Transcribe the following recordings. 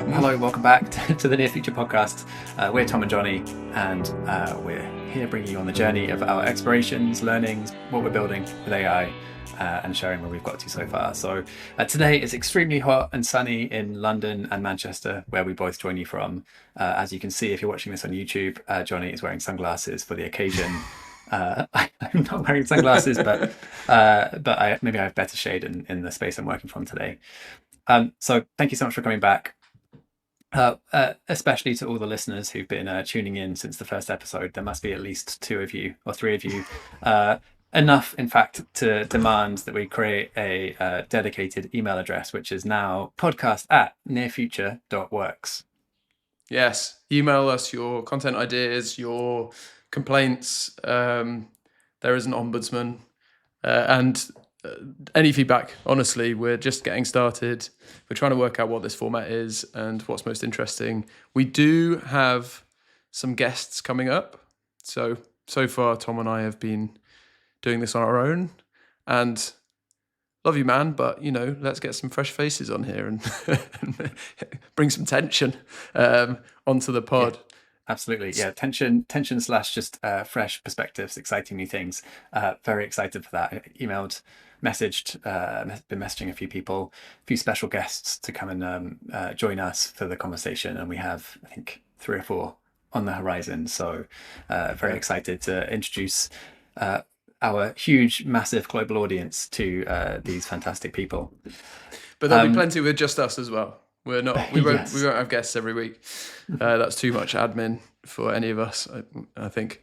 Hello, welcome back to the Near Future podcast. We're Tom and Jonny, and we're here bringing you on the journey of our explorations, learnings, what we're building with AI, and sharing where we've got to so far. So today is extremely hot and sunny in London and Manchester, where we both join you from. As you can see, if you're watching this on YouTube, Jonny is wearing sunglasses for the occasion. I'm not wearing sunglasses, but maybe I have better shade in the space I'm working from today. So thank you so much for coming back. Especially to all the listeners who've been tuning in since the first episode. There must be at least 2 of you or 3 of you. Enough, in fact, to demand that we create a dedicated email address, which is now podcast@nearfuture.works. Yes, email us your content ideas, your complaints. There is an ombudsman, and any feedback. Honestly, we're just getting started. We're trying to work out what this format is and what's most interesting. We do have some guests coming up. So far, Tom and I have been doing this on our own, and love you, man, but let's get some fresh faces on here and bring some tension onto the pod. Yeah, absolutely. Yeah, tension / just fresh perspectives, exciting new things. Very excited for that. Been messaging a few people, a few special guests to come and join us for the conversation, and we have, I think, 3 or 4 on the horizon. So very excited to introduce our huge, massive global audience to these fantastic people. But there'll be plenty with just us as well. We won't Yes. we won't have guests every week. That's too much admin for any of us, I think.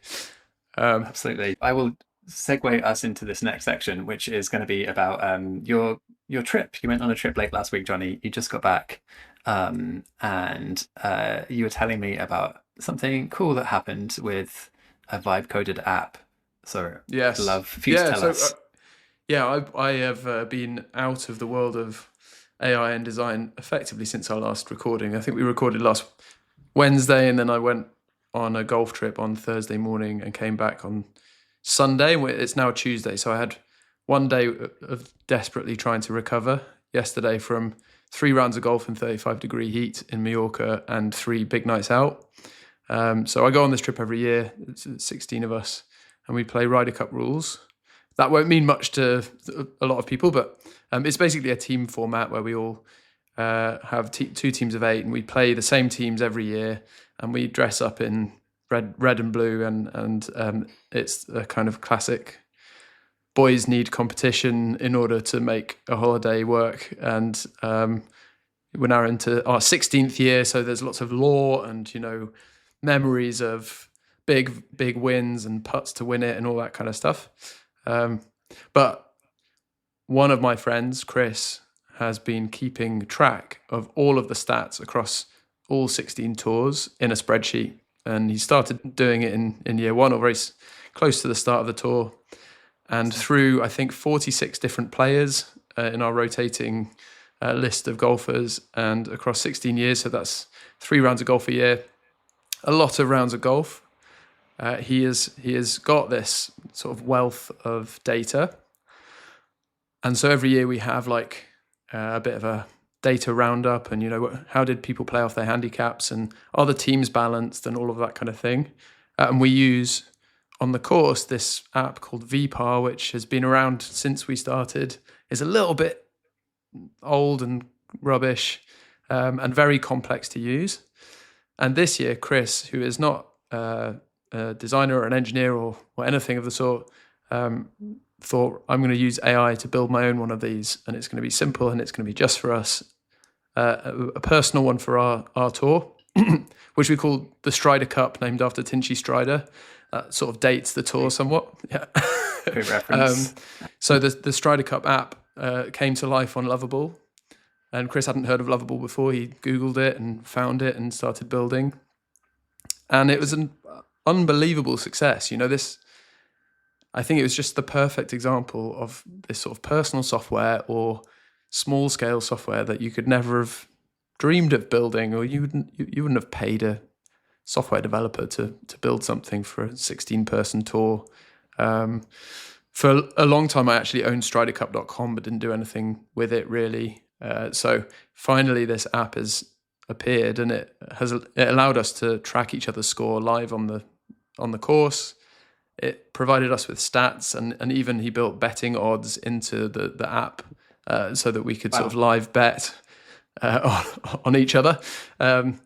Absolutely. I will segue us into this next section, which is going to be about your trip. You went on a trip late last week, Jonny. You just got back, and you were telling me about something cool that happened with a vibe-coded app. So Yes. I'd love for you to tell us. I have been out of the world of AI and design effectively since our last recording. I think we recorded last Wednesday, and then I went on a golf trip on Thursday morning and came back on Sunday. It's now Tuesday, so I had one day of desperately trying to recover yesterday from 3 rounds of golf in 35-degree heat in Mallorca and 3 big nights out. So I go on this trip every year. It's 16 of us, and we play Ryder Cup rules. That won't mean much to a lot of people, but it's basically a team format where we all have 2 teams of 8, and we play the same teams every year, and we dress up in red and blue, and it's a kind of classic boys need competition in order to make a holiday work. And we're now into our 16th year, so there's lots of lore and memories of big wins and putts to win it and all that kind of stuff. But one of my friends, Chris, has been keeping track of all of the stats across all 16 tours in a spreadsheet. And he started doing it in year 1, or very close to the start of the tour. And through, I think, 46 different players in our rotating list of golfers, and across 16 years, so that's 3 rounds of golf a year, a lot of rounds of golf. He has got this sort of wealth of data. And so every year we have like a bit of a data roundup, and how did people play off their handicaps, and are the teams balanced, and all of that kind of thing. And we use on the course this app called VPAR, which has been around since we started. Is a little bit old and rubbish, and very complex to use. And this year, Chris, who is not a designer or an engineer or anything of the sort, thought, I'm going to use AI to build my own one of these, and it's going to be simple, and it's going to be just for us, a personal one for our tour, which we call the Stryder Cup, named after Tinchy Stryder. That sort of dates the tour somewhat. Yeah. Great reference. So the Stryder Cup app came to life on Lovable, and Chris hadn't heard of Lovable before. He Googled it and found it and started building, and it was an unbelievable success. I think it was just the perfect example of this sort of personal software or small scale software that you could never have dreamed of building, or you wouldn't have paid a software developer to build something for a 16-person tour. For a long time, I actually owned StryderCup.com, but didn't do anything with it really. So finally, this app is appeared, and it allowed us to track each other's score live on the course. It provided us with stats, and even he built betting odds into the app so that we could sort of live bet on each other. And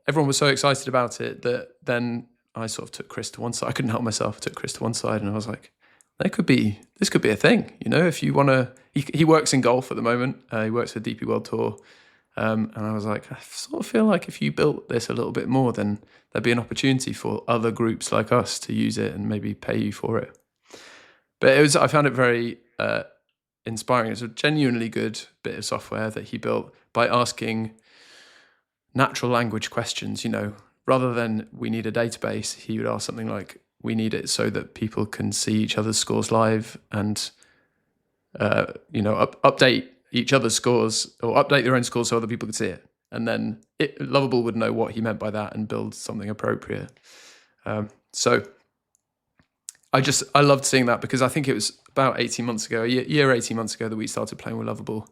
everyone was so excited about it that then I sort of took Chris to one side. I couldn't help myself. I took Chris to one side, and I was like, this could be a thing, if you want to. He works in golf at the moment. He works for DP World Tour. And I was like, I sort of feel like if you built this a little bit more, then there'd be an opportunity for other groups like us to use it and maybe pay you for it. But I found it very inspiring. It's a genuinely good bit of software that he built by asking natural language questions. Rather than we need a database, he would ask something like, we need it so that people can see each other's scores live and update each other's scores, or update their own scores so other people could see it. And then Lovable would know what he meant by that and build something appropriate. So I loved seeing that, because I think it was about 18 months ago, 18 months ago, that we started playing with Lovable.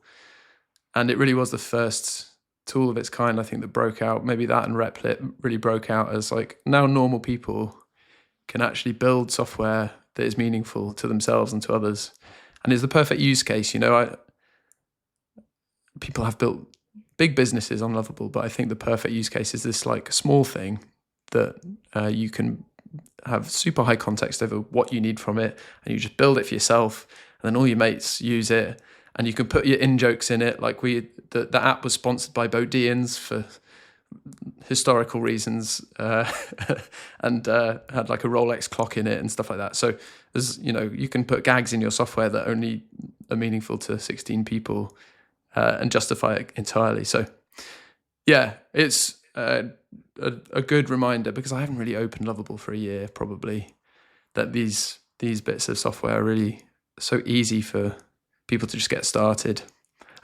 And it really was the first tool of its kind, I think, that broke out. Maybe that and Replit really broke out as like, now normal people can actually build software that is meaningful to themselves and to others. And is the perfect use case. People have built big businesses on Lovable, but I think the perfect use case is this like small thing that you can have super high context over what you need from it, and you just build it for yourself, and then all your mates use it, and you can put your in-jokes in it. Like the app was sponsored by Bodeians for historical reasons, and had like a Rolex clock in it and stuff like that. So there's, you can put gags in your software that only are meaningful to 16 people and justify it entirely. So yeah, it's a good reminder, because I haven't really opened Lovable for a year probably, that these bits of software are really so easy for people to just get started.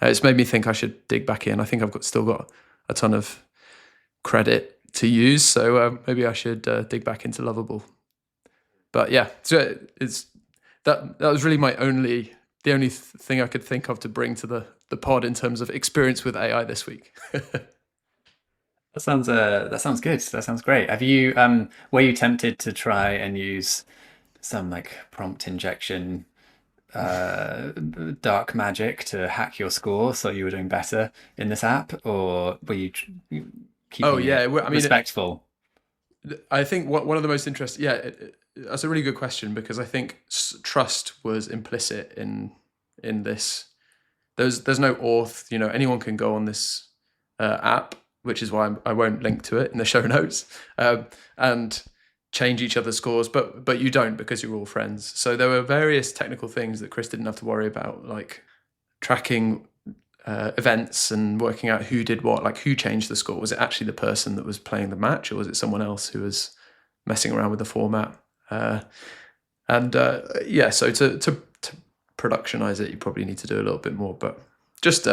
It's made me think I should dig back in. I think I've still got a ton of credit to use, so maybe I should dig back into Lovable. But yeah, so that was really the only thing I could think of to bring to the pod in terms of experience with AI this week. That sounds good. That sounds great. Have you were you tempted to try and use some like prompt injection dark magic to hack your score so you were doing better in this app, or were you keeping it respectful? I think one of the most interesting, that's a really good question, because I think trust was implicit in this. There's no auth, anyone can go on this app, which is why I won't link to it in the show notes, and change each other's scores, but you don't, because you're all friends. So there were various technical things that Chris didn't have to worry about, like tracking events and working out who did what, like who changed the score. Was it actually the person that was playing the match, or was it someone else who was messing around with the format? So to productionize it, you probably need to do a little bit more, but just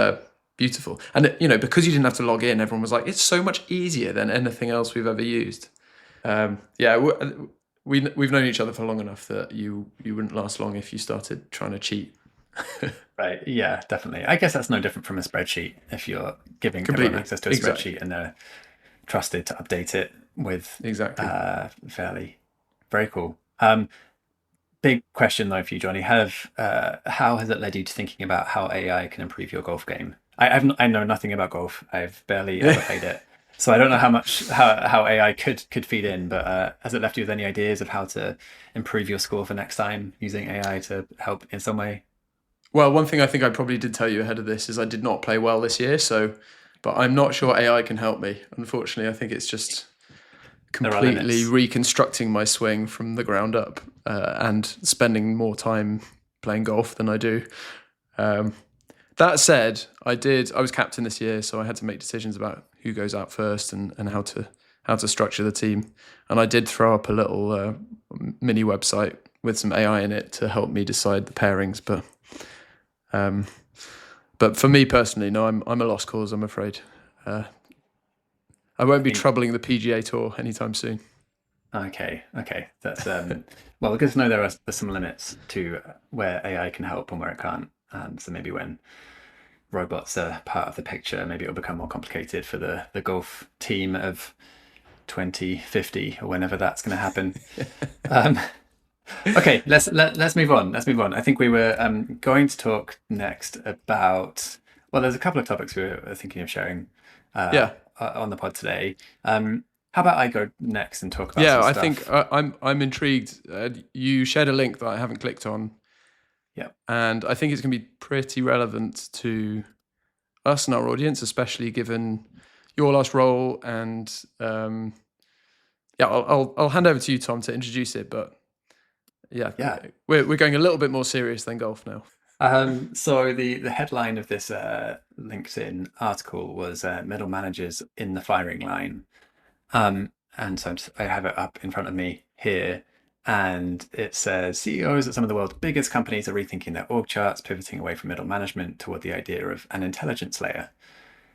beautiful. And because you didn't have to log in, everyone was like, it's so much easier than anything else we've ever used. We've known each other for long enough that you wouldn't last long if you started trying to cheat. Right. Yeah, definitely. I guess that's no different from a spreadsheet. If you're giving everyone access to a spreadsheet and they're trusted to update it with fairly. Very cool. Big question though for you, Jonny. How has it led you to thinking about how AI can improve your golf game? I know nothing about golf. I've barely ever played it, so I don't know how AI could feed in. But has it left you with any ideas of how to improve your score for next time using AI to help in some way? Well, one thing I think I probably did tell you ahead of this is I did not play well this year. But I'm not sure AI can help me. Unfortunately, I think it's just completely reconstructing my swing from the ground up and spending more time playing golf than I do. That said, I was captain this year, so I had to make decisions about who goes out first and how to structure the team. And I did throw up a little mini website with some AI in it to help me decide the pairings. But for me personally, no, I'm a lost cause, I'm afraid. I won't be troubling the PGA Tour anytime soon. Okay. That's well, good to know there's some limits to where AI can help and where it can't. So maybe when robots are part of the picture, maybe it'll become more complicated for the golf team of 2050 or whenever that's going to happen. Okay, let's move on. Let's move on. I think we were going to talk next about. Well, there's a couple of topics we were thinking of sharing on the pod today. How about I go next and talk about some I stuff? think I'm intrigued. You shared a link that I haven't clicked on. Yeah, and I think it's going to be pretty relevant to us and our audience, especially given your last role. And I'll hand over to you, Tom, to introduce it. But we're going a little bit more serious than golf now. So the headline of this LinkedIn article was middle managers in the firing line. And so I have it up in front of me here, and it says CEOs at some of the world's biggest companies are rethinking their org charts, pivoting away from middle management toward the idea of an intelligence layer.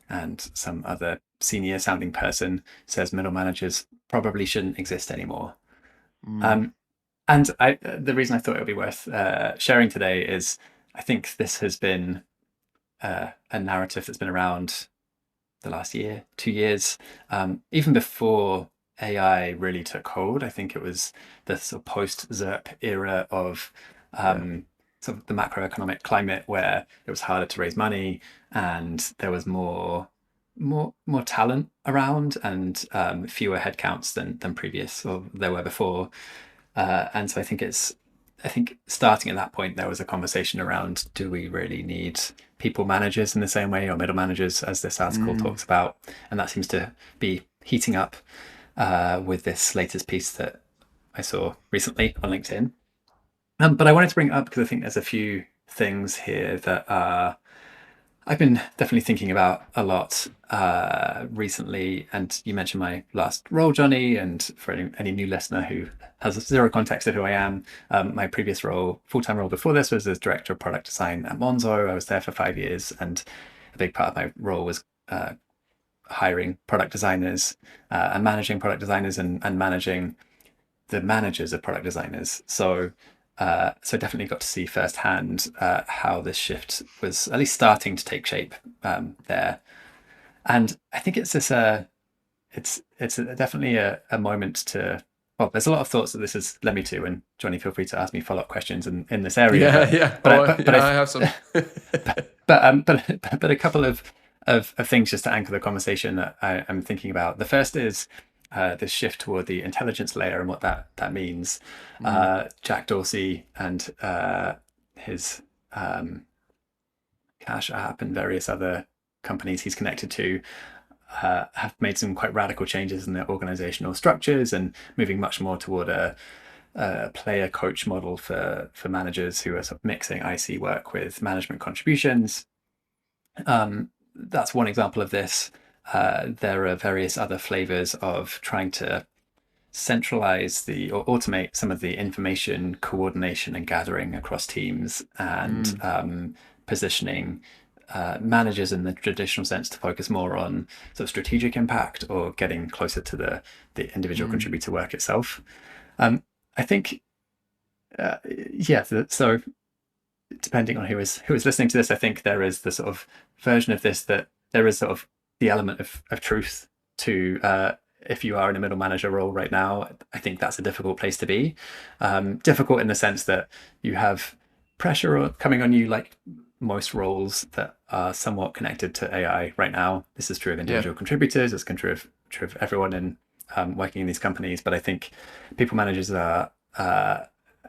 And some other senior sounding person says middle managers probably shouldn't exist anymore. And the reason I thought it would be worth sharing today is I think this has been a narrative that's been around the last year, 2 years, even before AI really took hold. I think it was the sort of post-ZIRP era of sort of the macroeconomic climate where it was harder to raise money and there was more talent around and fewer headcounts than previous or there were before. And so I think starting at that point, there was a conversation around, do we really need people managers in the same way, or middle managers, as this article talks about? And that seems to be heating up with this latest piece that I saw recently on LinkedIn. But I wanted to bring it up because I think there's a few things here that I've been definitely thinking about a lot recently. And you mentioned my last role, Jonny, and for any new listener who has zero context of who I am, my previous role, full-time role before this, was as director of product design at Monzo. I was there for 5 years, and a big part of my role was hiring product designers and managing product designers and managing the managers of product designers. So definitely got to see firsthand how this shift was at least starting to take shape there. And I think it's this it's definitely a moment to. Well, there's a lot of thoughts that this has led me to, and Jonny, feel free to ask me follow-up questions in this area. I have some. but a couple of things just to anchor the conversation that I'm thinking about. The first is this shift toward the intelligence layer and what that means. Jack Dorsey and his Cash App and various other companies he's connected to have made some quite radical changes in their organizational structures and moving much more toward a player coach model for managers who are sort of mixing IC work with management contributions. That's one example of this. There are various other flavors of trying to centralize or automate some of the information coordination and gathering across teams and positioning managers in the traditional sense to focus more on sort of strategic impact or getting closer to the individual contributor work itself. I think, so depending on who is listening to this, I think there is the sort of version of this that there is sort of the element of truth to if you are in a middle manager role right now. I think that's a difficult place to be. Difficult in the sense that you have pressure coming on you, like most roles that are somewhat connected to AI right now. This is true of individual contributors. It's true of everyone in working in these companies. But I think people managers are,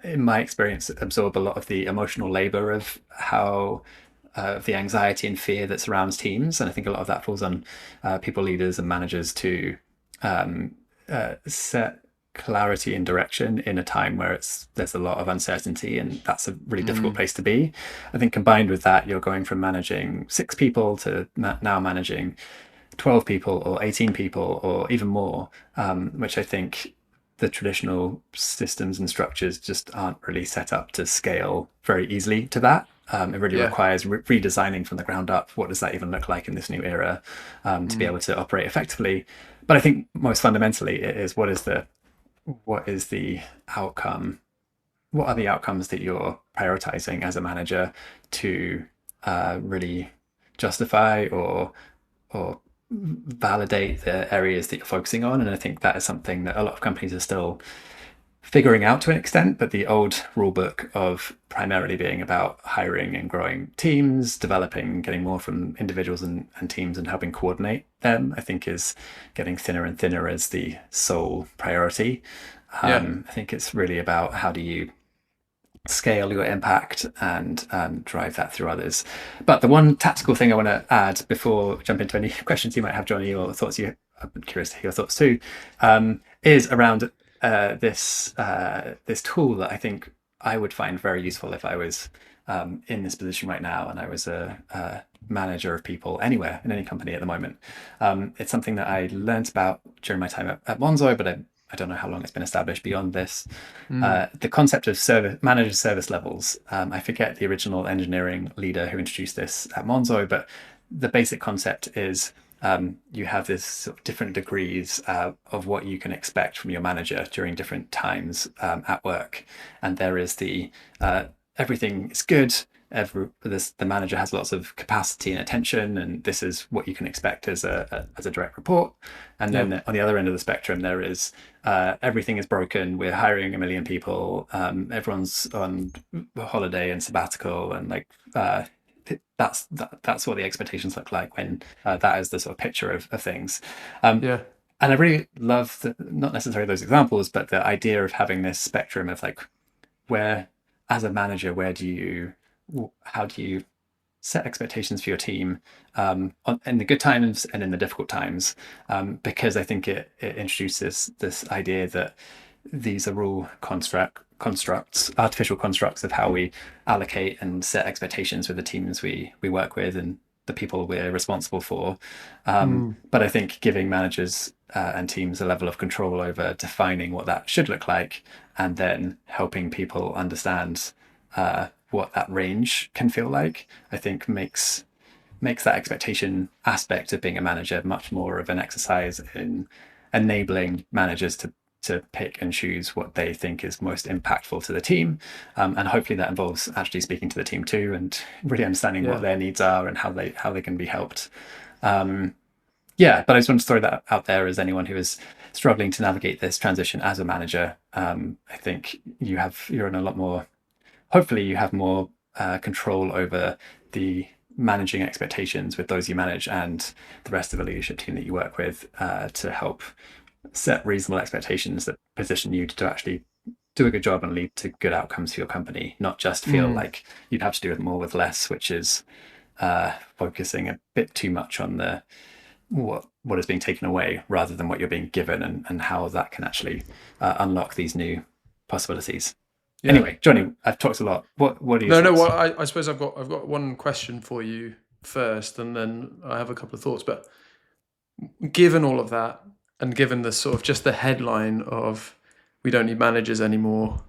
in my experience, absorb a lot of the emotional labor of how the anxiety and fear that surrounds teams. And I think a lot of that falls on people leaders and managers to set clarity and direction in a time where there's a lot of uncertainty, and that's a really difficult place to be. I think combined with that, you're going from managing 6 people to now managing 12 people or 18 people or even more, which I think the traditional systems and structures just aren't really set up to scale very easily to that. It really requires redesigning from the ground up. What does that even look like in this new era to be able to operate effectively? But I think most fundamentally it is what is the outcome? What are the outcomes that you're prioritizing as a manager to really justify or validate the areas that you're focusing on. And I think that is something that a lot of companies are still figuring out to an extent, but the old rule book of primarily being about hiring and growing teams, developing, getting more from individuals and teams and helping coordinate them, I think is getting thinner and thinner as the sole priority. I think it's really about how do you scale your impact and drive that through others. But the one tactical thing I want to add before we jump into any questions you might have, Jonny, or thoughts I'm curious to hear your thoughts too, is around this tool that I think I would find very useful if I was in this position right now and I was a manager of people anywhere in any company at the moment. It's something that I learned about during my time at Monzo, but I don't know how long it's been established beyond this. The concept of manager service levels. I forget the original engineering leader who introduced this at Monzo, but the basic concept is you have this sort of different degrees of what you can expect from your manager during different times at work. And there is everything is good. The manager has lots of capacity and attention, and this is what you can expect as a direct report. And then on the other end of the spectrum, there is everything is broken. We're hiring 1 million people. Everyone's on holiday and sabbatical, and that's what the expectations look like when that is the sort of picture of things. And I really love not necessarily those examples, but the idea of having this spectrum of where, as a manager, how do you set expectations for your team in the good times and in the difficult times? Because I think it introduces this idea that these are all artificial constructs of how we allocate and set expectations with the teams we work with and the people we're responsible for. But I think giving managers and teams a level of control over defining what that should look like, and then helping people understand what that range can feel like, I think makes that expectation aspect of being a manager much more of an exercise in enabling managers to pick and choose what they think is most impactful to the team. And hopefully that involves actually speaking to the team too and really understanding what their needs are and how they can be helped. But I just want to throw that out there as anyone who is struggling to navigate this transition as a manager. I think you're in a lot more, hopefully you have more control over the managing expectations with those you manage and the rest of the leadership team that you work with to help set reasonable expectations that position you to actually do a good job and lead to good outcomes for your company, not just feel like you'd have to do it more with less, which is focusing a bit too much on what is being taken away rather than what you're being given and how that can actually unlock these new possibilities. Anyway, Jonny, I've talked a lot. What are your thoughts? Well, I suppose I've got one question for you first, and then I have a couple of thoughts. But given all of that, and given the sort of just the headline of we don't need managers anymore,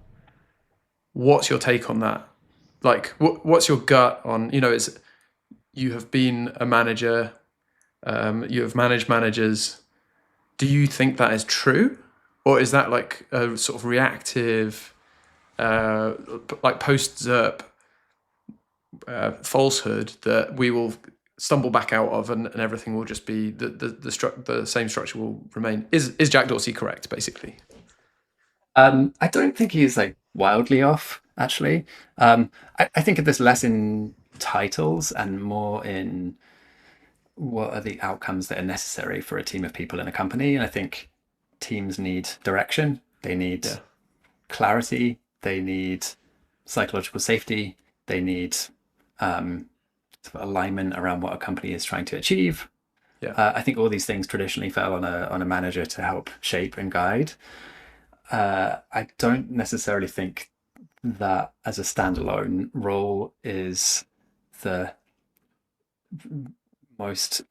what's your take on that? What's your gut on? You have been a manager, you have managed managers. Do you think that is true, or is that like a sort of reactive? Post-ZIRP falsehood that we will stumble back out of and everything will just be the same structure will remain. Is Jack Dorsey correct, basically? I don't think he's wildly off, actually. I think of this less in titles and more in what are the outcomes that are necessary for a team of people in a company. And I think teams need direction. They need clarity. They need psychological safety. They need alignment around what a company is trying to achieve. I think all these things traditionally fell on a manager to help shape and guide. I don't necessarily think that as a standalone role is the most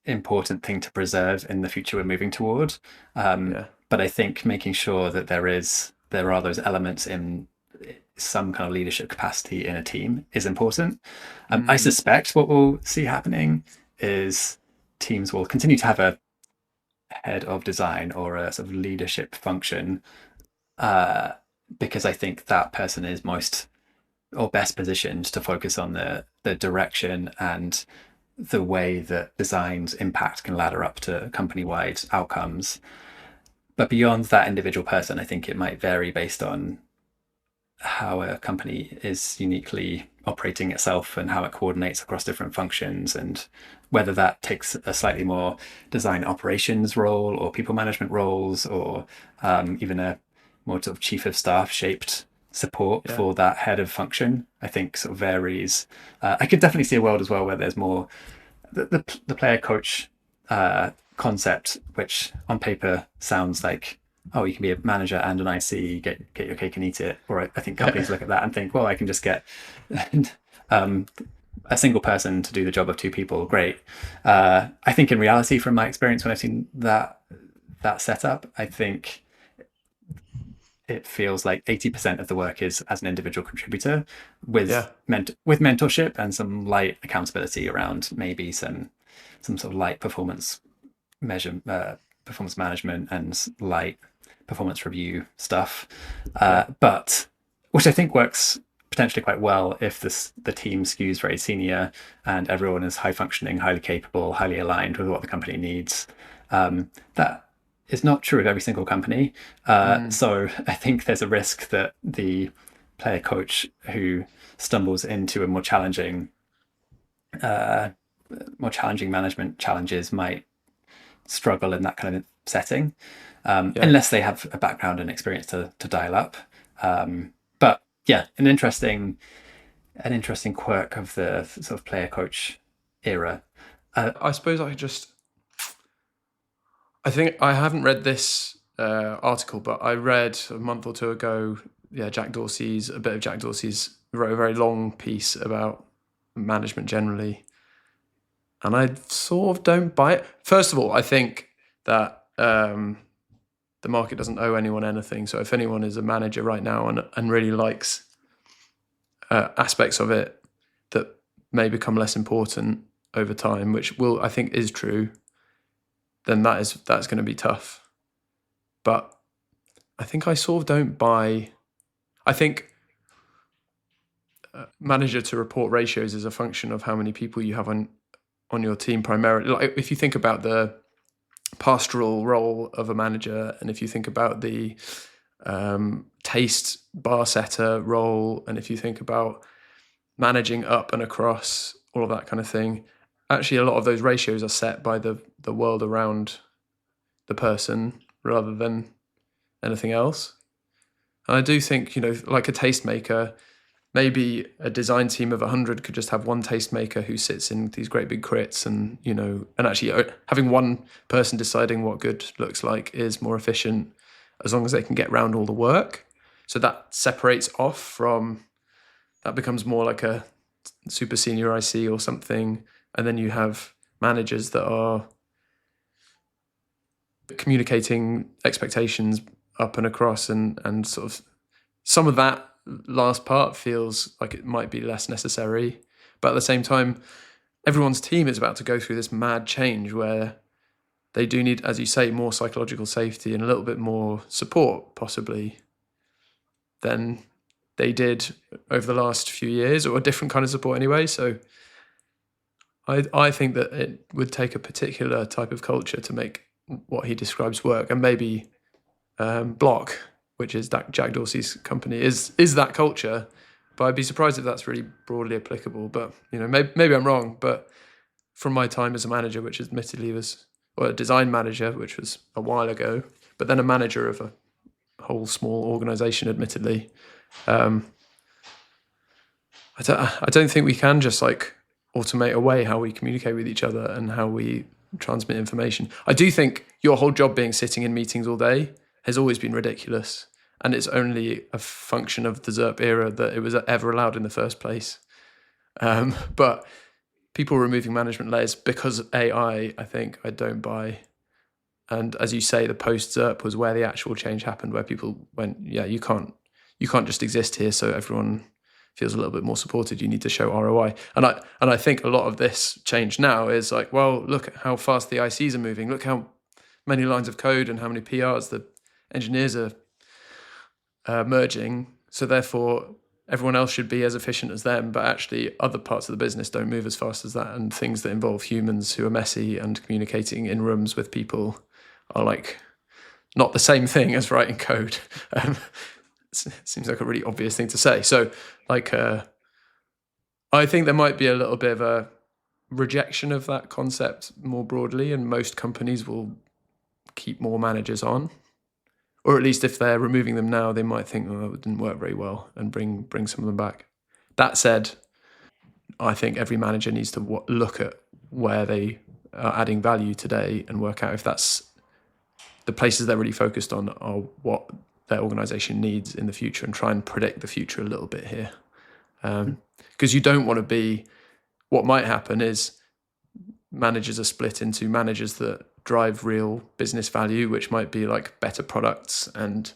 important thing to preserve in the future we're moving toward. But I think making sure that there are those elements in some kind of leadership capacity in a team is important. I suspect what we'll see happening is teams will continue to have a head of design or a sort of leadership function because I think that person is most or best positioned to focus on the direction and the way that design's impact can ladder up to company-wide outcomes. But beyond that individual person, I think it might vary based on how a company is uniquely operating itself and how it coordinates across different functions, and whether that takes a slightly more design operations role or people management roles, or even a more sort of chief of staff shaped support for that head of function. I think sort of varies. I could definitely see a world as well where there's more the player coach concept, which on paper sounds like, oh, you can be a manager and an IC, get your cake and eat it. Or I think companies look at that and think, well, I can just get a single person to do the job of two people. Great. I think in reality, from my experience when I've seen that setup, I think it feels like 80% of the work is as an individual contributor with with mentorship and some light accountability around maybe some sort of light performance management and light performance review stuff, but which I think works potentially quite well if the team skews very senior and everyone is high functioning, highly capable, highly aligned with what the company needs. That is not true of every single company. So I think there's a risk that the player coach who stumbles into a more challenging management challenges might struggle in that kind of setting, unless they have a background and experience to dial up. But yeah, an interesting quirk of the sort of player coach era. I suppose I think I haven't read this article, but I read a month or two ago, a bit of Jack Dorsey's wrote a very long piece about management generally. And I sort of don't buy it. First of all, I think that the market doesn't owe anyone anything. So if anyone is a manager right now and really likes aspects of it that may become less important over time, which I think is true, then that's going to be tough. But I think I sort of don't buy. I think manager to report ratios is a function of how many people you have on your team primarily. Like if you think about the pastoral role of a manager, and if you think about the taste bar setter role, and if you think about managing up and across, all of that kind of thing, actually a lot of those ratios are set by the world around the person rather than anything else. And I do think, like a tastemaker, maybe a design team of 100 could just have one tastemaker who sits in these great big crits, and and actually having one person deciding what good looks like is more efficient as long as they can get around all the work. So that separates off from, that becomes more like a super senior IC or something. And then you have managers that are communicating expectations up and across, and sort of some of that last part feels like it might be less necessary. But at the same time, everyone's team is about to go through this mad change where they do need, as you say, more psychological safety and a little bit more support possibly than they did over the last few years, or a different kind of support anyway. So I think that it would take a particular type of culture to make what he describes work, and maybe Block, which is Jack Dorsey's company, is that culture. But I'd be surprised if that's really broadly applicable. But maybe I'm wrong. But from my time as a manager, which admittedly was, or a design manager, which was a while ago, but then a manager of a whole small organisation, admittedly, I don't think we can just like automate away how we communicate with each other and how we transmit information. I do think your whole job being sitting in meetings all day has always been ridiculous, and it's only a function of the ZIRP era that it was ever allowed in the first place. But people removing management layers because of AI, I think I don't buy. And as you say, the post-ZIRP was where the actual change happened, where people went, yeah, you can't just exist here so everyone feels a little bit more supported. You need to show ROI. And I think a lot of this change now is like, well, look at how fast the ICs are moving. Look how many lines of code and how many PRs the engineers are merging. So therefore, everyone else should be as efficient as them, but actually other parts of the business don't move as fast as that, and things that involve humans who are messy and communicating in rooms with people are like not the same thing as writing code. It seems like a really obvious thing to say. So like I think there might be a little bit of a rejection of that concept more broadly, and most companies will keep more managers on, or at least if they're removing them now, they might think, oh, it didn't work very well, and bring some of them back. That said, I think every manager needs to look at where they are adding value today and work out if that's the places they're really focused on are what their organization needs in the future, and try and predict the future a little bit here. Because you don't want to be, what might happen is managers are split into managers that drive real business value, which might be like better products and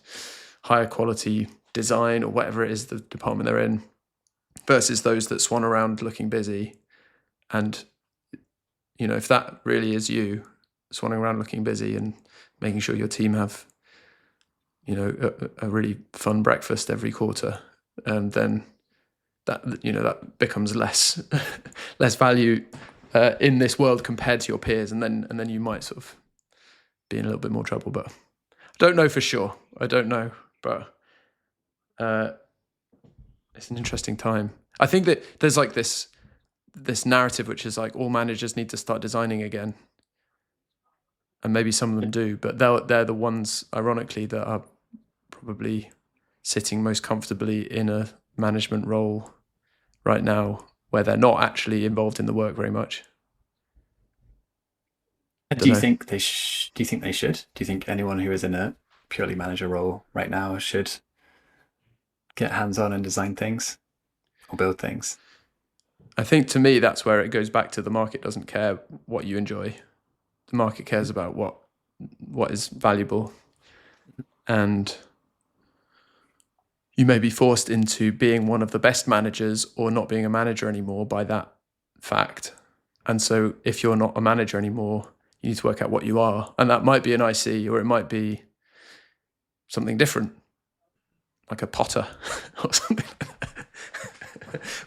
higher quality design or whatever it is the department they're in, versus those that swan around looking busy. And, if that really is you, swanning around looking busy and making sure your team have, a really fun breakfast every quarter, and then that becomes less value in this world compared to your peers, and then you might sort of be in a little bit more trouble. But I don't know for sure. I don't know, but it's an interesting time. I think that there's like this narrative which is like all managers need to start designing again, and maybe some of them do, but they're the ones, ironically, that are probably sitting most comfortably in a management role right now, where they're not actually involved in the work very much. Do you think they should? Do you think anyone who is in a purely manager role right now should get hands-on and design things or build things? I think, to me, that's where it goes back to the market doesn't care what you enjoy. The market cares about what is valuable, and you may be forced into being one of the best managers or not being a manager anymore by that fact. And so if you're not a manager anymore, you need to work out what you are. And that might be an IC, or it might be something different, like a potter or something.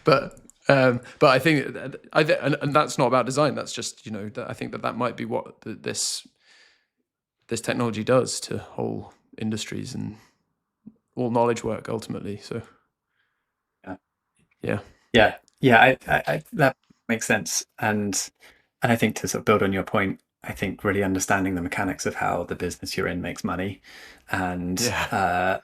But I think, and that's not about design. That's just, I think that might be what this technology does to whole industries and all knowledge work ultimately. So yeah. I that makes sense. And I think, to sort of build on your point, I think really understanding the mechanics of how the business you're in makes money, and how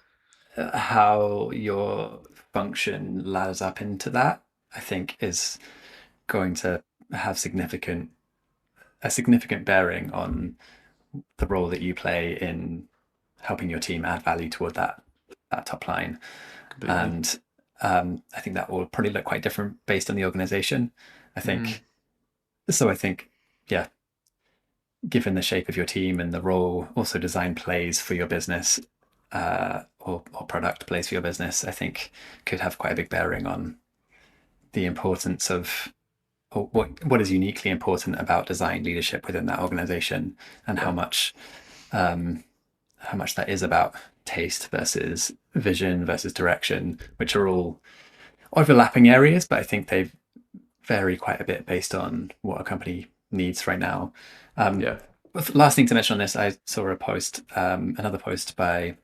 your function ladders up into that, I think, is going to have a significant bearing on the role that you play in helping your team add value toward that top line. Completely. And I think that will probably look quite different based on the organization. I think given the shape of your team and the role also design plays for your business, or product plays for your business, I think could have quite a big bearing on the importance of, or what is uniquely important about design leadership within that organization, and how much that is about taste versus vision versus direction, which are all overlapping areas, but I think they vary quite a bit based on what a company needs right now. Last thing to mention on this, I saw another post by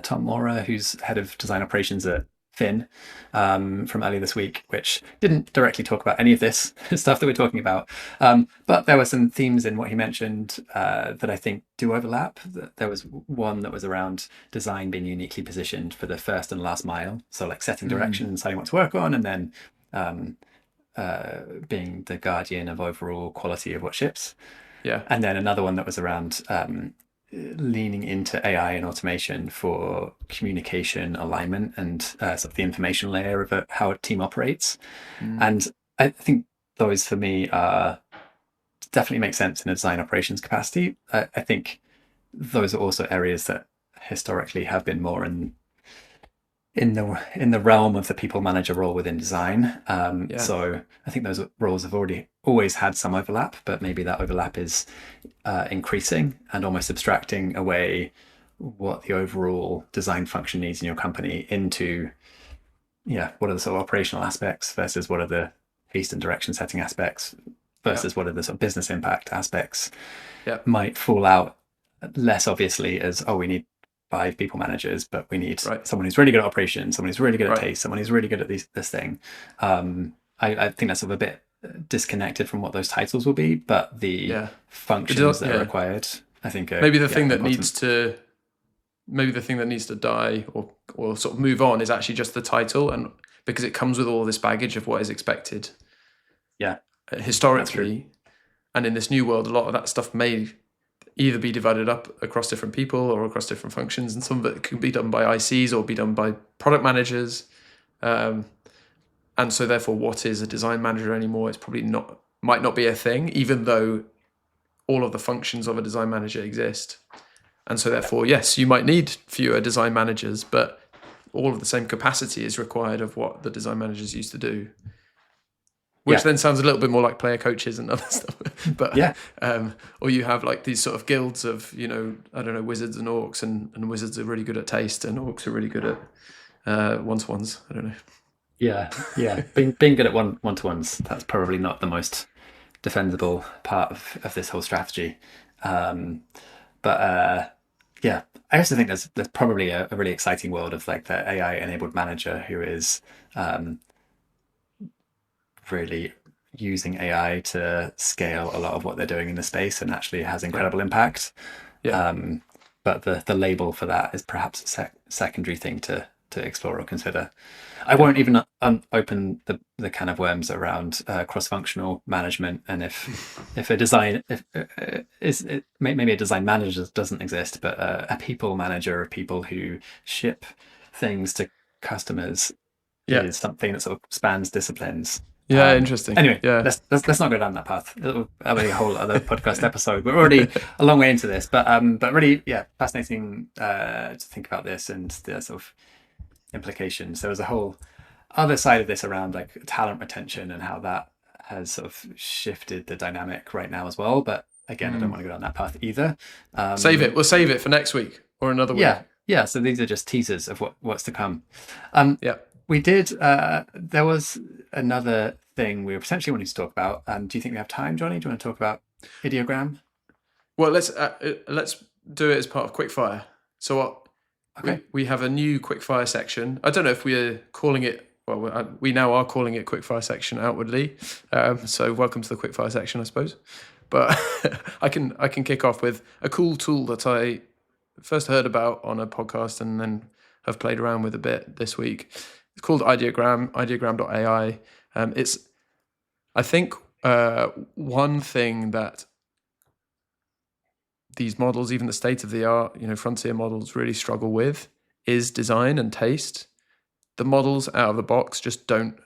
Tom Mora, who's head of design operations at Finn, from earlier this week, which didn't directly talk about any of this stuff that we're talking about, but there were some themes in what he mentioned that I think do overlap. There was one that was around design being uniquely positioned for the first and last mile, so like setting direction and deciding what to work on, and then being the guardian of overall quality of what ships. And then another one that was around leaning into AI and automation for communication, alignment, and sort of the information layer of how a team operates. And I think those, for me, definitely make sense in a design operations capacity. I think those are also areas that historically have been more in the realm of the people manager role within design. So I think those roles have always had some overlap, but maybe that overlap is increasing and almost abstracting away what the overall design function needs in your company into what are the sort of operational aspects versus what are the taste and direction setting aspects versus what are the sort of business impact aspects might fall out less obviously as, oh, we need 5 people managers, but we need someone who's really good at operations, someone who's really good at taste, someone who's really good at this thing. I think that's sort of a bit disconnected from what those titles will be, but the functions that are required, I think, maybe the thing that needs to die or sort of move on is actually just the title, and because it comes with all this baggage of what is expected. Historically, and in this new world, a lot of that stuff may either be divided up across different people or across different functions, and some of it can be done by ICs or be done by product managers. And so therefore, what is a design manager anymore? It's probably might not be a thing, even though all of the functions of a design manager exist. And so therefore, yes, you might need fewer design managers, but all of the same capacity is required of what the design managers used to do. Which then sounds a little bit more like player coaches and other stuff. But or you have like these sort of guilds of, I don't know, wizards and orcs, and wizards are really good at taste and orcs are really good at one-to-ones. I don't know. Yeah. Being good at one-to-ones, that's probably not the most defendable part of this whole strategy. I also think there's probably a really exciting world of like the AI-enabled manager who is really using AI to scale a lot of what they're doing in the space and actually has incredible impact. But the label for that is perhaps a secondary thing to explore or consider. I won't even open the can of worms around cross-functional management, and if a design maybe a design manager doesn't exist, but a people manager of people who ship things to customers is something that sort of spans disciplines. Interesting. Anyway, let's not go down that path. That'll be a whole other podcast episode. We're already a long way into this, but really, fascinating to think about this and the sort of implications. There was a whole other side of this around like talent retention and how that has sort of shifted the dynamic right now as well. But again, I don't want to go down that path either. Save it. We'll save it for next week or another week. Yeah. So these are just teasers of what's to come. We did. There was another thing we were potentially wanting to talk about. Do you think we have time, Jonny? Do you want to talk about Ideogram? Well, let's do it as part of Quickfire. So we have a new Quickfire section. I don't know if we're calling it. Well, we now are calling it Quickfire section outwardly. So welcome to the Quickfire section, I suppose. But I can kick off with a cool tool that I first heard about on a podcast and then have played around with a bit this week. It's called Ideogram, ideogram.ai. It's, I think, one thing that these models, even the state-of-the-art, frontier models really struggle with is design and taste. The models out of the box just don't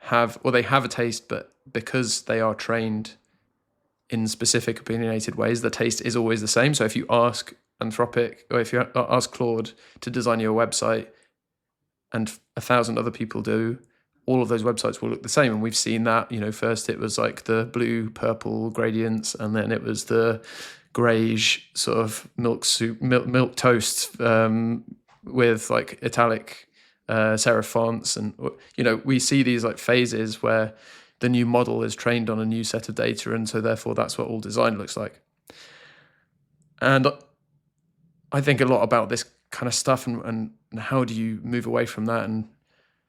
have, or they have a taste, but because they are trained in specific opinionated ways, the taste is always the same. So if you ask Anthropic, or if you ask Claude to design your website, and 1,000 other people do, all of those websites will look the same. And we've seen that, first it was like the blue, purple gradients, and then it was the greyish sort of milk toast with like italic serif fonts. And, we see these like phases where the new model is trained on a new set of data. And so therefore that's what all design looks like. And I think a lot about this kind of stuff and how do you move away from that, and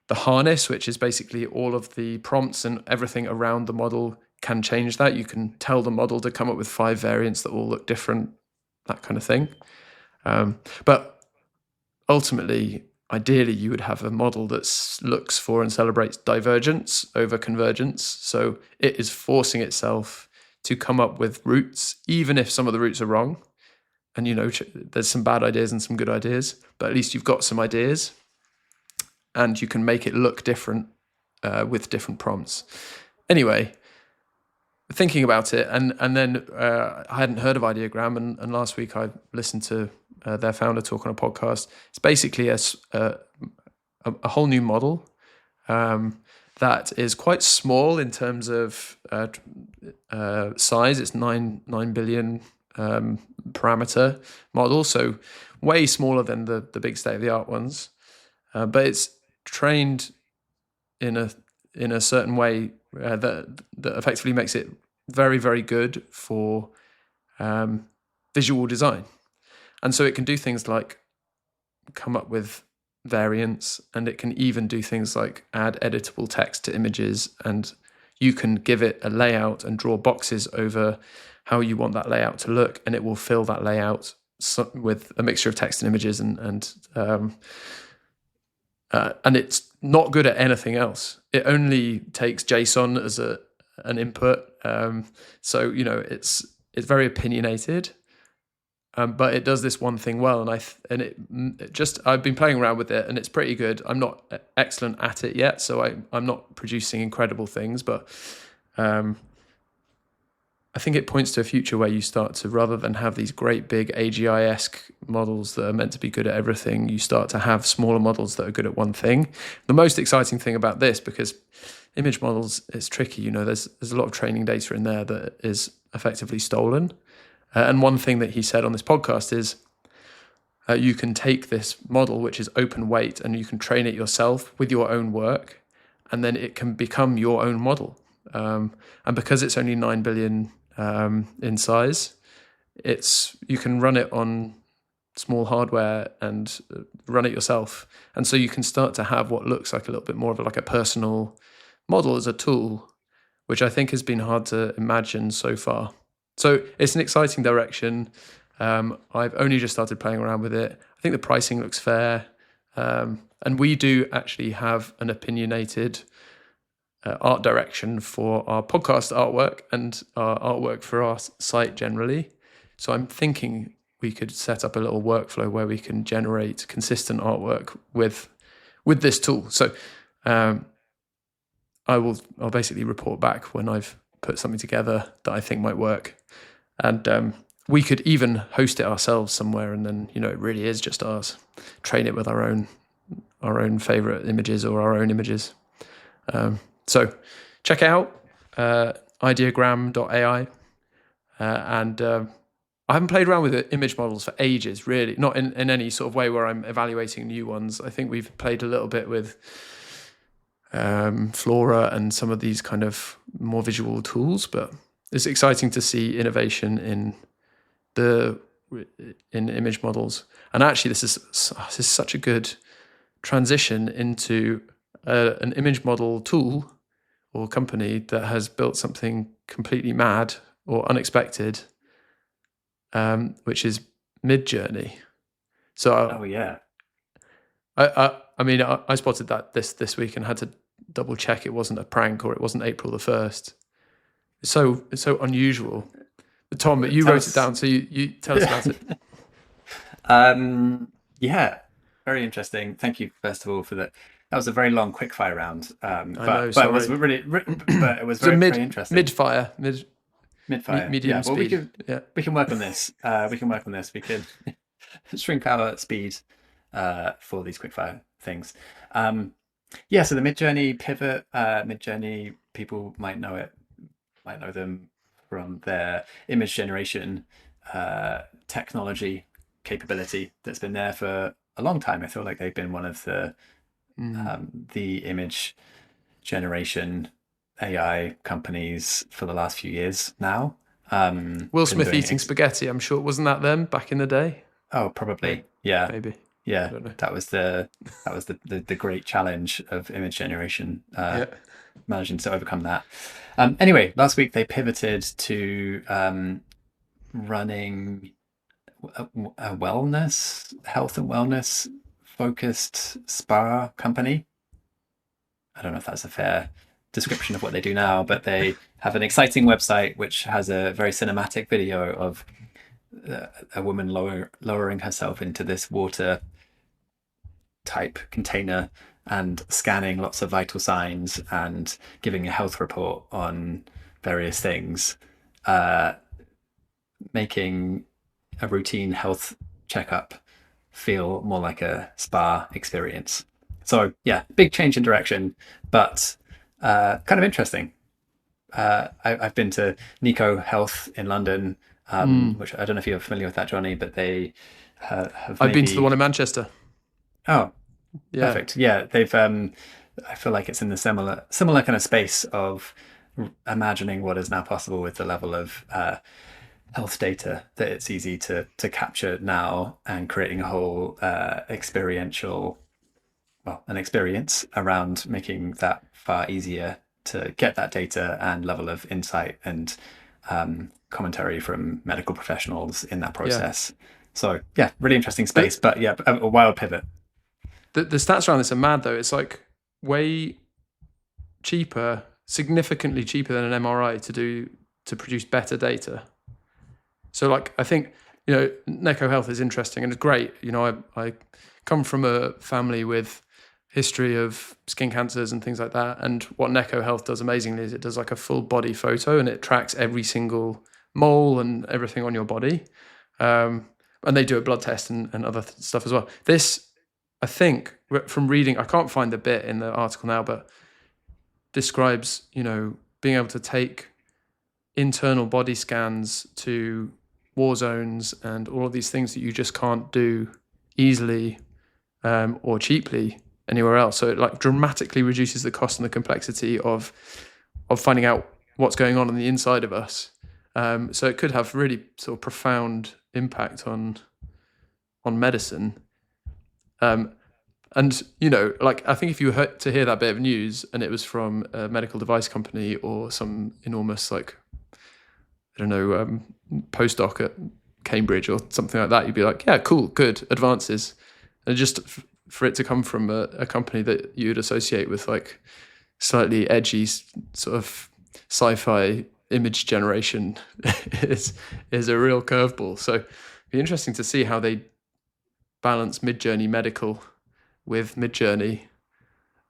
the harness, which is basically all of the prompts and everything around the model can change that. You can tell the model to come up with 5 variants that all look different, that kind of thing. But ultimately, ideally, you would have a model that looks for and celebrates divergence over convergence. So it is forcing itself to come up with routes, even if some of the routes are wrong. And, there's some bad ideas and some good ideas, but at least you've got some ideas and you can make it look different with different prompts. Anyway, thinking about it, and then I hadn't heard of Ideogram, and last week I listened to their founder talk on a podcast. It's basically a whole new model that is quite small in terms of size. It's 9 billion parameter model, so way smaller than the big state-of-the-art ones. But it's trained in a certain way that effectively makes it very, very good for visual design. And so it can do things like come up with variants, and it can even do things like add editable text to images, and you can give it a layout and draw boxes over how you want that layout to look, and it will fill that layout with a mixture of text and images, and it's not good at anything else. It only takes JSON as an input, so it's very opinionated. But it does this one thing well, I've been playing around with it, and it's pretty good. I'm not excellent at it yet, so I'm not producing incredible things, but I think it points to a future where you start to, rather than have these great big AGI-esque models that are meant to be good at everything, you start to have smaller models that are good at one thing. The most exciting thing about this, because image models, it's tricky, there's a lot of training data in there that is effectively stolen. And one thing that he said on this podcast is you can take this model, which is open weight, and you can train it yourself with your own work, and then it can become your own model. And because it's only 9 billion in size, you can run it on small hardware and run it yourself. And so you can start to have what looks like a little bit more of a personal model as a tool, which I think has been hard to imagine so far. So it's an exciting direction. I've only just started playing around with it. I think the pricing looks fair. And we do actually have an opinionated art direction for our podcast artwork and our artwork for our site generally. So I'm thinking we could set up a little workflow where we can generate consistent artwork with this tool. So I'll basically report back when I've put something together that I think might work. And we could even host it ourselves somewhere, and then it really is just ours. Train it with our own favorite images or our own images. So check it out, ideogram.ai. And I haven't played around with image models for ages, really. Not in any sort of way where I'm evaluating new ones. I think we've played a little bit with Flora and some of these kind of more visual tools, but it's exciting to see innovation in image models. And actually, this is such a good transition into an image model tool or company that has built something completely mad or unexpected, which is Midjourney. So, I spotted that this week and had to double check it wasn't a prank or it wasn't April the 1st. It's so unusual. But Tom, you wrote it down, so you tell us about it. Very interesting. Thank you, first of all, for that. That was a very long quickfire round, but it was really, but it was very interesting. Mid-fire, medium speed. Well, we can work on this. We can shrink our speed for these quickfire things. So the Midjourney pivot, Midjourney, people might know them from their image generation technology capability that's been there for a long time. I feel like they've been one of the image generation AI companies for the last few years now. Will Smith eating spaghetti, I'm sure, wasn't that them back in the day? Oh, probably. Yeah. Maybe. Yeah. That was the great challenge of image generation. Managing to overcome that. Anyway, last week they pivoted to running a health and wellness focused spa company. I don't know if that's a fair description of what they do now, but they have an exciting website which has a very cinematic video of a woman lowering herself into this water type container and scanning lots of vital signs and giving a health report on various things, making a routine health checkup feel more like a spa experience. So big change in direction, but kind of interesting. I've been to Nico Health in London, which I don't know if you're familiar with that, Jonny, but they have I've been to the one in Manchester. Oh, yeah. Perfect. Yeah, they've I feel like it's in the similar kind of space of imagining what is now possible with the level of health data that it's easy to capture now, and creating a whole an experience around making that far easier to get that data and level of insight and commentary from medical professionals in that process. So yeah, really interesting space, but yeah, a wild pivot. The stats around this are mad though. It's like way cheaper, significantly cheaper than an MRI to produce better data. So like, I think, Neco Health is interesting and it's great. I come from a family with history of skin cancers and things like that. And what Neco Health does amazingly is it does like a full body photo and it tracks every single mole and everything on your body. And they do a blood test and other stuff as well. This, I think, from reading, I can't find the bit in the article now, but describes, being able to take internal body scans to war zones and all of these things that you just can't do easily or cheaply anywhere else. So it like dramatically reduces the cost and the complexity of finding out what's going on the inside of us. So it could have really sort of profound impact on medicine. And like I think if you were to hear that bit of news and it was from a medical device company or some enormous postdoc at Cambridge or something like that, you'd be like, yeah, cool, good, advances. And just for it to come from a company that you'd associate with like slightly edgy sort of sci-fi image generation is a real curveball. So it'd be interesting to see how they balance Midjourney medical with Midjourney.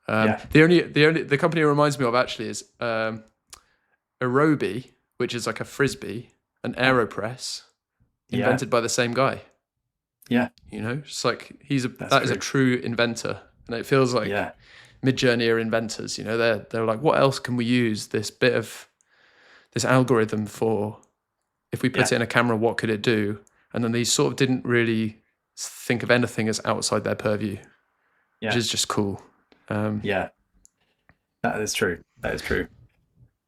The company it reminds me of actually is Aerobi, which is like a frisbee, an AeroPress, invented by the same guy. Yeah, it's like that is a true inventor, and it feels like Midjourney are inventors. They're like, what else can we use this bit of this algorithm for? If we put it in a camera, what could it do? And then they sort of didn't really think of anything as outside their purview, which is just cool. That is true.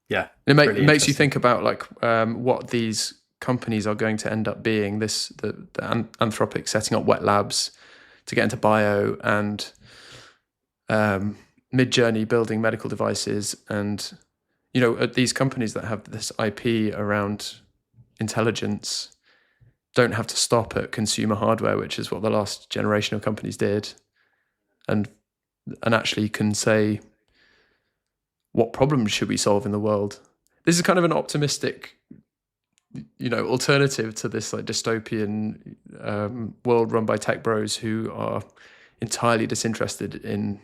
Yeah, it makes you think about like what these companies are going to end up being. The Anthropic setting up wet labs to get into bio, and Midjourney building medical devices, and these companies that have this IP around intelligence don't have to stop at consumer hardware, which is what the last generation of companies did, and actually can say, what problems should we solve in the world? This is kind of an optimistic, alternative to this like dystopian world run by tech bros who are entirely disinterested in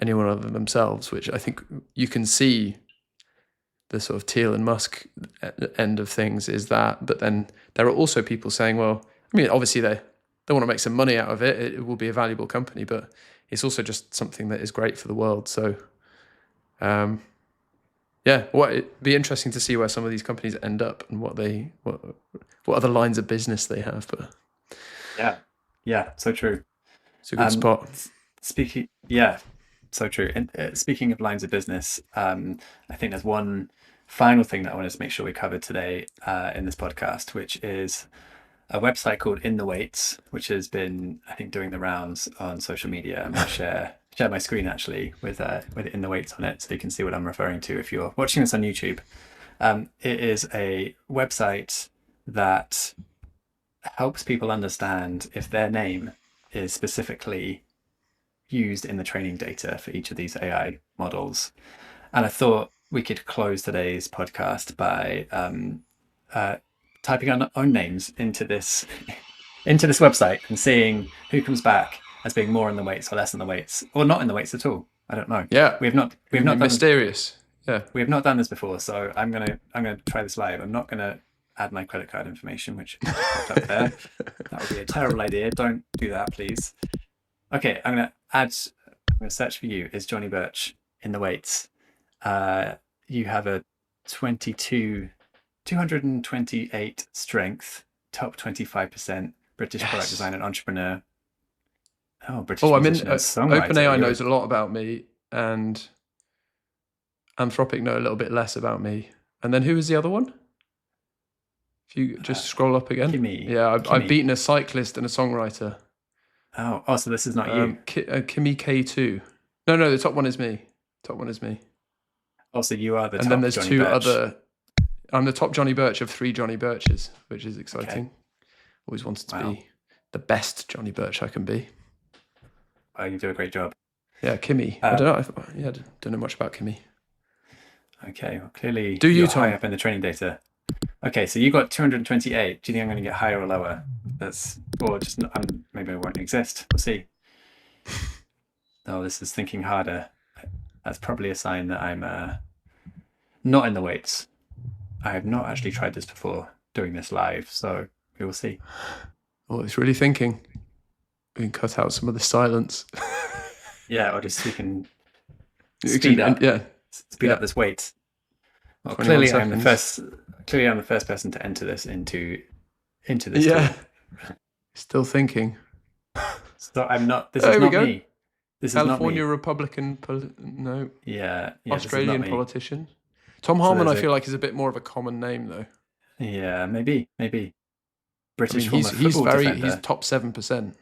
anyone other than themselves, which I think you can see the sort of Thiel and Musk end of things is that. But then there are also people saying, well, I mean, obviously they want to make some money out of it. It will be a valuable company, but it's also just something that is great for the world. So, it'd be interesting to see where some of these companies end up and what other lines of business they have. But so true. It's a good spot. So true. And speaking of lines of business, I think there's one final thing that I wanted to make sure we covered today in this podcast, which is a website called In the Weights, which has been, I think, doing the rounds on social media. I'm going to share my screen actually with In the Weights on it, so you can see what I'm referring to if you're watching this on YouTube. It is a website that helps people understand if their name is specifically used in the training data for each of these AI models. And I thought we could close today's podcast by typing our own names into this website and seeing who comes back as being more in the weights or less in the weights, or not in the weights at all. I don't know. Yeah, we've not done mysterious. We have not done this before, so I'm gonna try this live. I'm not gonna add my credit card information, which is popped up there. That would be a terrible idea. Don't do that, please. Okay, I'm gonna search for you. Is Jonny Birch in the weights? You have a 228 strength, top 25%, British product design and entrepreneur. Oh, British musician and songwriter. OpenAI knows a lot about me. and Anthropic know a little bit less about me. And then who was the other one? If you just scroll up again. Kimmy. Yeah, Kimmy. I've beaten a cyclist and a songwriter. Oh, so this is not you. Kimmy K2. No, the top one is me. Oh, so you are the top And then there's Jonny two Birch. other... I'm the top Jonny Birch of 3 Jonny Birches, which is exciting. Okay. Always wanted to be the best Jonny Birch I can be. Oh, you do a great job. Yeah, Kimmy. I don't know. I don't know much about Kimmy. Okay, well, clearly you're high up in the training data. Okay, so you got 228. Do you think I'm going to get higher or lower? Maybe I won't exist. We'll see. Oh, this is thinking harder. That's probably a sign that I'm not in the weights. I have not actually tried this before, doing this live, so we will see. Oh, it's really thinking. We can cut out some of the silence. Yeah, or just we can speed up this weight. Well, clearly I'm the first person to enter this into this. Yeah. Tool. Still thinking. So I'm not. This is not me. This is California not me. Republican. Yeah. Australian politician. Tom Harmon, I feel like, is a bit more of a common name, though. Yeah, maybe. British former football defender. He's top 7%.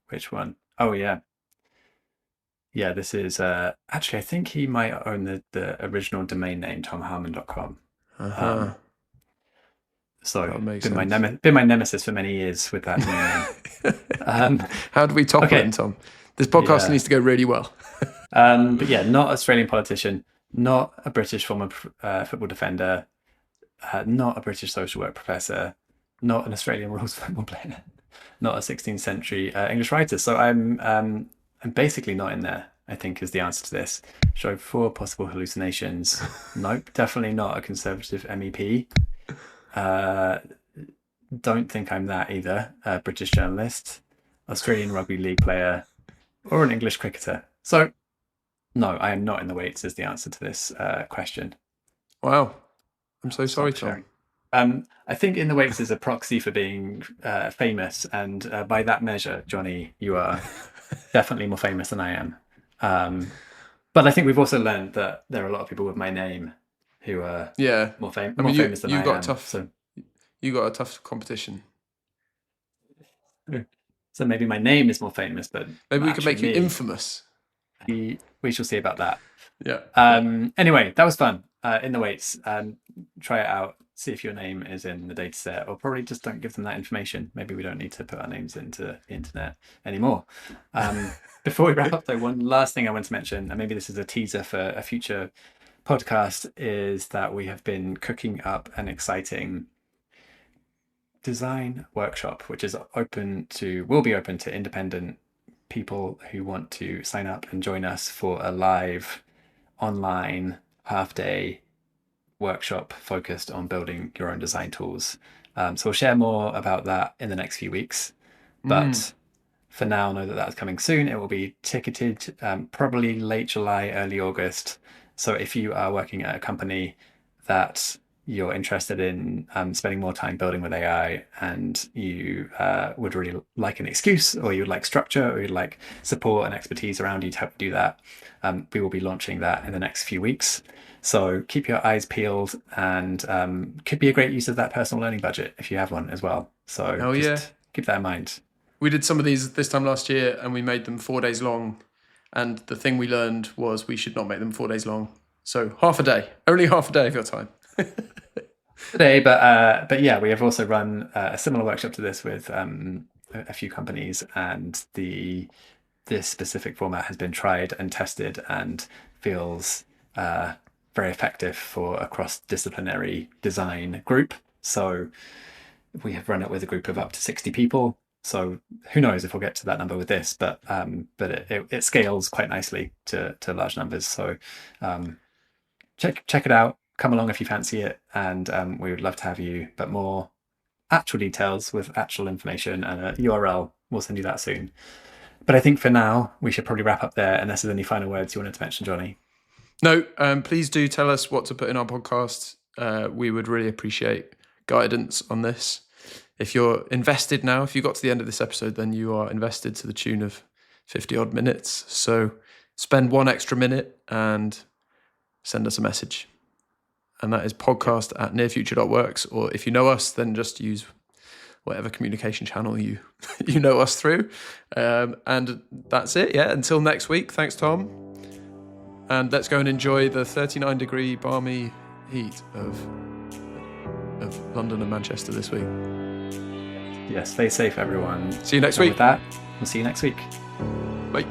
Which one? Oh yeah. Yeah, this is actually I think he might own the original domain name tomharmon.com. So been my nemesis for many years with that domain name. How do we top it, Tom? This podcast needs to go really well. But yeah, not Australian politician, not a British former football defender, not a British social work professor, not an Australian rules football player, not a 16th century English writer. So I'm basically not in there, I think, is the answer to this. Show 4 possible hallucinations. Nope, definitely not a Conservative MEP. Don't think I'm that either. A British journalist, Australian rugby league player, or an English cricketer. So, no, I am not in the weights is the answer to this question. Wow. I'm so sorry, Tom. I think in the weights is a proxy for being famous, and by that measure, Jonny, you are definitely more famous than I am. But I think we've also learned that there are a lot of people with my name who are more famous than I am. You got a tough competition. So maybe my name is more famous, but maybe we could make you infamous. We shall see about that. Yeah. Anyway, that was fun. In the weights, try it out. See if your name is in the data set, or probably just don't give them that information. Maybe we don't need to put our names into the internet anymore. Before we wrap up, though, one last thing I want to mention, and maybe this is a teaser for a future podcast, is that we have been cooking up an exciting design workshop, which will be open to independent people who want to sign up and join us for a live online half-day workshop focused on building your own design tools. So we'll share more about that in the next few weeks. But for now, know that that's coming soon. It will be ticketed probably late July, early August. So if you are working at a company that you're interested in spending more time building with AI, and you would really like an excuse, or you would like structure, or you'd like support and expertise around you to help you do that, we will be launching that in the next few weeks. So keep your eyes peeled, and could be a great use of that personal learning budget if you have one as well. So keep that in mind. We did some of these this time last year, and we made them 4 days long. And the thing we learned was we should not make them 4 days long. So only half a day of your time. Today, but yeah, we have also run a similar workshop to this with a few companies, and this specific format has been tried and tested and feels very effective for a cross-disciplinary design group. So we have run it with a group of up to 60 people. So who knows if we'll get to that number with this, but it scales quite nicely to large numbers. So check it out. Come along if you fancy it, and we would love to have you. But more actual details with actual information and a URL, we'll send you that soon. But I think for now, we should probably wrap up there, unless there's any final words you wanted to mention, Jonny. No, please do tell us what to put in our podcast. We would really appreciate guidance on this. If you're invested now, if you got to the end of this episode, then you are invested to the tune of 50 odd minutes. So spend 1 extra minute and send us a message. And that is podcast@nearfuture.works. Or if you know us, then just use whatever communication channel you know us through. And that's it. Yeah. Until next week. Thanks, Tom. And let's go and enjoy the 39-degree balmy heat of London and Manchester this week. Yes, stay safe, everyone. See you next week. With that, we'll see you next week. Bye.